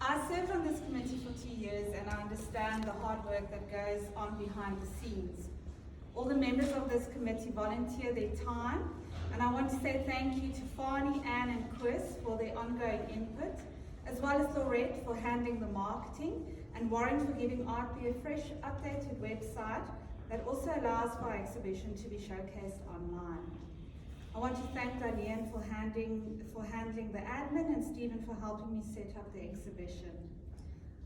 I served on this committee for 2 years and I understand the hard work that goes on behind the scenes. All the members of this committee volunteer their time, and I want to say thank you to Fani, Anne and Chris for their ongoing input, as well as Laurette for handling the marketing, and Warren for giving art.B a fresh, updated website that also allows for our exhibition to be showcased online. I want to thank Diane for handling the admin and Stephen for helping me set up the exhibition.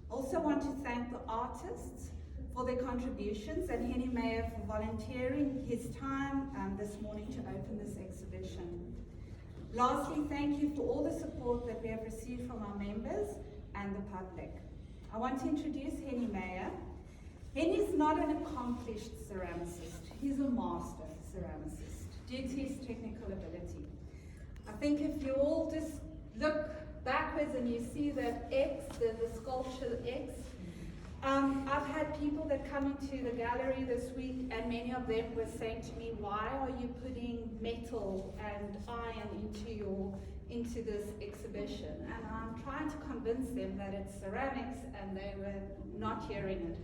Also want to thank the artists for their contributions and Henny Mayer for volunteering his time this morning to open this exhibition. Lastly, thank you for all the support that we have received from our members and the public. I want to introduce Henny Mayer. Henny's not an accomplished ceramicist, he's a master ceramicist due to his technical ability. I think if you all just look backwards and you see that X, the sculpture X, I've had people that come into the gallery this week and many of them were saying to me, why are you putting metal and iron into this exhibition? And I'm trying to convince them that it's ceramics and they were not hearing it.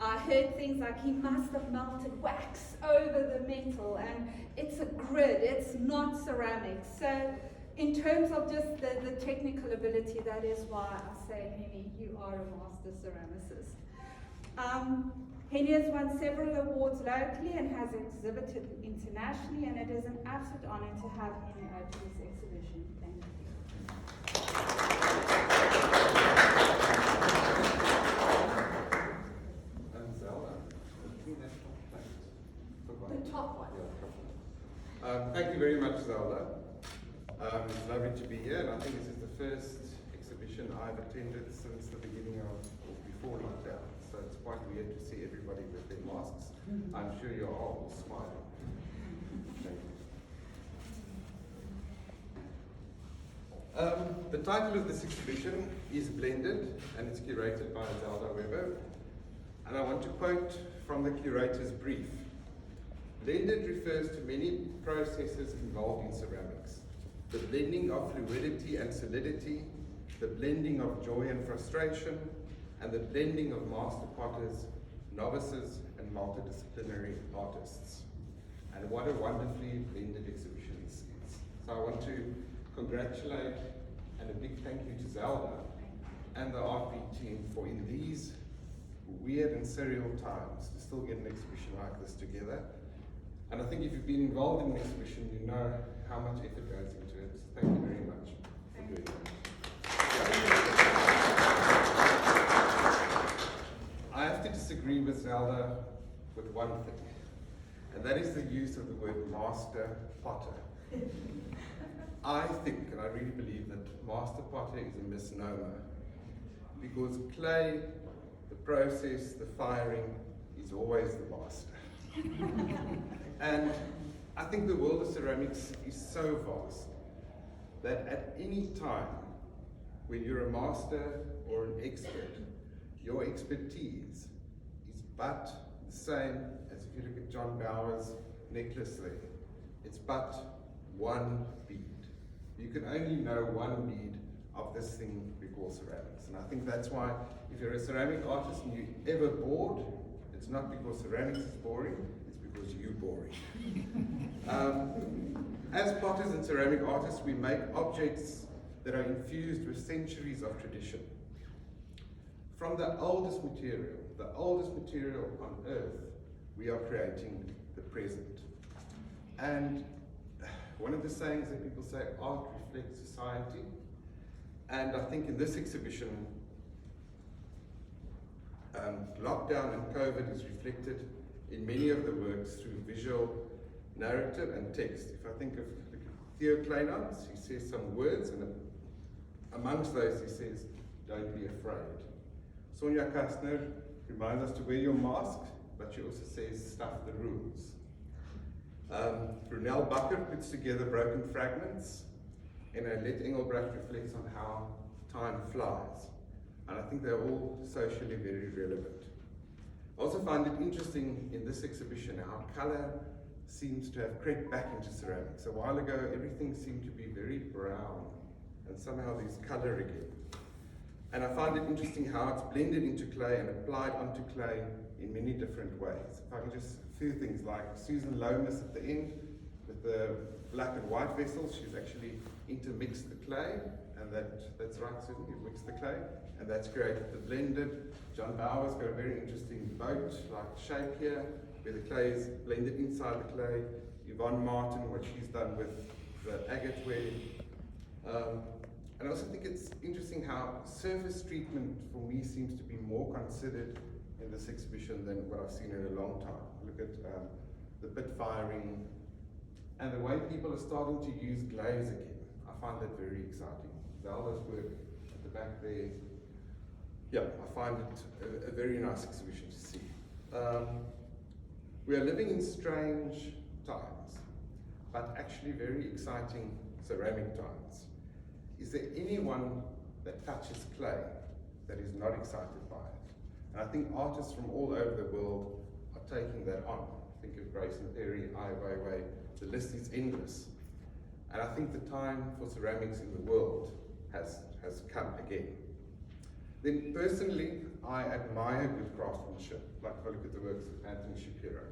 I heard things like he must have melted wax over the metal and it's a grid, it's not ceramics. So in terms of just the technical ability, that is why I say, Henny, you are a master ceramicist. Henny has won several awards locally and has exhibited internationally, and it is an absolute honor to have Henny open this exhibition. Thank you. The top one. Thank you very much, Zelda. It's lovely to be here, and I think this is the first exhibition I've attended since the beginning of, or before lockdown. So it's quite weird to see everybody with their masks. I'm sure you're all smiling. Thank you. The title of this exhibition is Blended, and it's curated by Zelda Weber. And I want to quote from the curator's brief. Blended refers to many processes involved in ceramics. The blending of fluidity and solidity, the blending of joy and frustration, and the blending of master potters, novices, and multidisciplinary artists. And what a wonderfully blended exhibition this is. So I want to congratulate and a big thank you to Zelda and the art.B team for, in these weird and surreal times, to still get an exhibition like this together. And I think if you've been involved in an exhibition, you know how much effort goes into it. So thank you very much for doing that. I have to disagree with Zelda with one thing, and that is the use of the word master potter. I think, and I really believe, that master potter is a misnomer, because clay, the process, the firing, is always the master. And I think the world of ceramics is so vast that at any time when you're a master or an expert, your expertise is but the same as if you look at John Bauer's necklace there. It's but one bead. You can only know one bead of this thing we call ceramics. And I think that's why if you're a ceramic artist and you're ever bored, it's not because ceramics is boring, because you're boring. As potters and ceramic artists, we make objects that are infused with centuries of tradition. From the oldest material on earth, we are creating the present. And one of the sayings that people say, art reflects society. And I think in this exhibition, lockdown and COVID is reflected in many of the works through visual, narrative, and text. If I think of Theo Kleinans, he says some words, and amongst those he says, don't be afraid. Sonia Kastner reminds us to wear your mask, but she also says, stuff the rooms. Brunel Bakker puts together broken fragments, and Let Engelbrecht reflects on how time flies. And I think they're all socially very relevant. I also find it interesting in this exhibition how color seems to have crept back into ceramics. A while ago, everything seemed to be very brown, and somehow there's color again. And I find it interesting how it's blended into clay and applied onto clay in many different ways. If I can just a few things like Susan Lomas at the end with the black and white vessels, she's actually intermixed the clay, and that's right, Susan, you've mixed the clay, and that's created the blended. John Bauer's got a very interesting boat-like shape here, where the clay is blended inside the clay. Yvonne Martin, what she's done with the agate ware. And I also think it's interesting how surface treatment for me seems to be more considered in this exhibition than what I've seen in a long time. Look at the pit firing and the way people are starting to use glaze again. I find that very exciting. Zelda's work at the back there. Yeah, I find it a very nice exhibition to see. We are living in strange times, but actually very exciting ceramic times. Is there anyone that touches clay that is not excited by it? And I think artists from all over the world are taking that on. Think of Grayson Perry, Ai Weiwei, the list is endless. And I think the time for ceramics in the world has come again. Then personally, I admire good craftsmanship, like if I look at the works of Anthony Shapiro.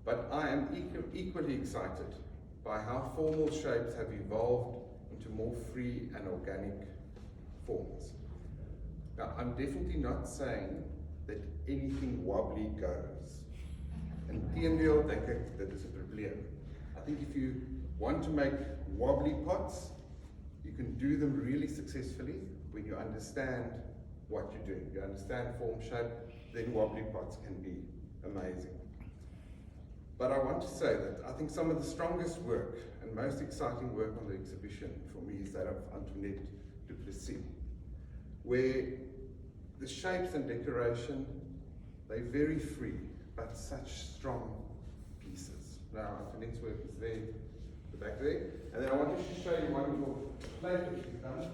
But I am equally excited by how formal shapes have evolved into more free and organic forms. Now, I'm definitely not saying that anything wobbly goes. Inteendeel, dink ek, dit is 'n probleem. I think if you want to make wobbly pots, you can do them really successfully when you understand what you're doing. You understand form, shape, then wobbly pots can be amazing. But I want to say that I think some of the strongest work and most exciting work on the exhibition for me is that of Antoinette Duplessis, where the shapes and decoration, they're very free, but such strong pieces. Now, Antoinette's work is there, the back there. And then I want to show you one little plate that she's done.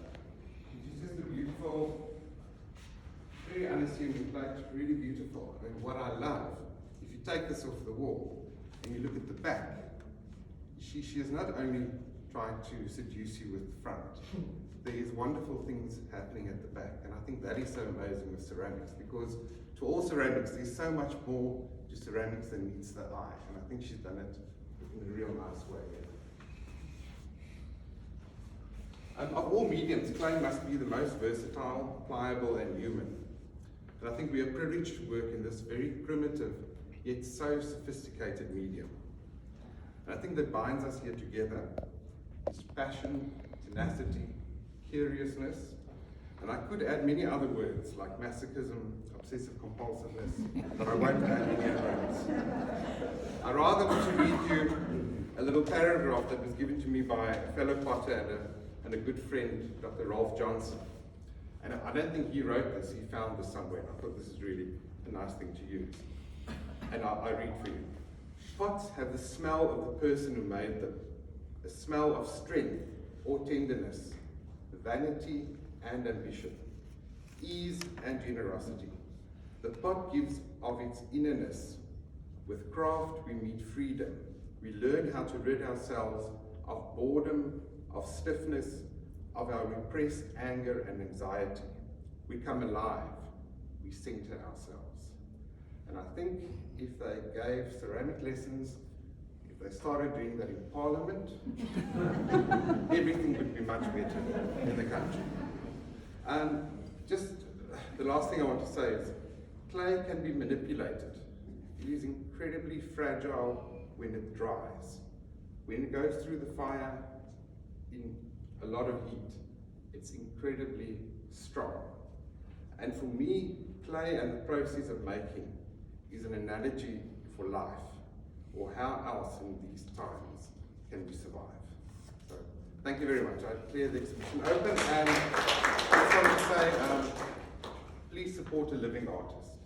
She's just a beautiful, very unassuming plate, really beautiful. I mean, what I love, if you take this off the wall and you look at the back, she is not only trying to seduce you with the front, there is wonderful things happening at the back. And I think that is so amazing with ceramics, because to all ceramics, there's so much more to ceramics than meets the eye. And I think she's done it in a real nice way. Of all mediums, clay must be the most versatile, pliable, and human. And I think we are privileged to work in this very primitive, yet so sophisticated medium. And I think that binds us here together is passion, tenacity, curiousness, and I could add many other words like masochism, obsessive compulsiveness, but I won't add any other words. I rather want to read you a little paragraph that was given to me by a fellow potter and a good friend, Dr. Rolf Johnson. And I don't think he wrote this, he found this somewhere, and I thought this is really a nice thing to use. And I read for you. Pots have the smell of the person who made them, a smell of strength or tenderness, vanity and ambition, ease and generosity. The pot gives of its innerness. With craft we meet freedom. We learn how to rid ourselves of boredom, of stiffness, of our repressed anger and anxiety. We come alive. We center ourselves. And I think if they gave ceramic lessons, if they started doing that in Parliament, everything would be much better in the country. And just the last thing I want to say is, clay can be manipulated. It is incredibly fragile when it dries. When it goes through the fire in a lot of heat, it's incredibly strong. And for me, clay and the process of making is an analogy for life, or how else in these times can we survive. So, thank you very much. I declare the exhibition open, and I just want to say, please support a living artist.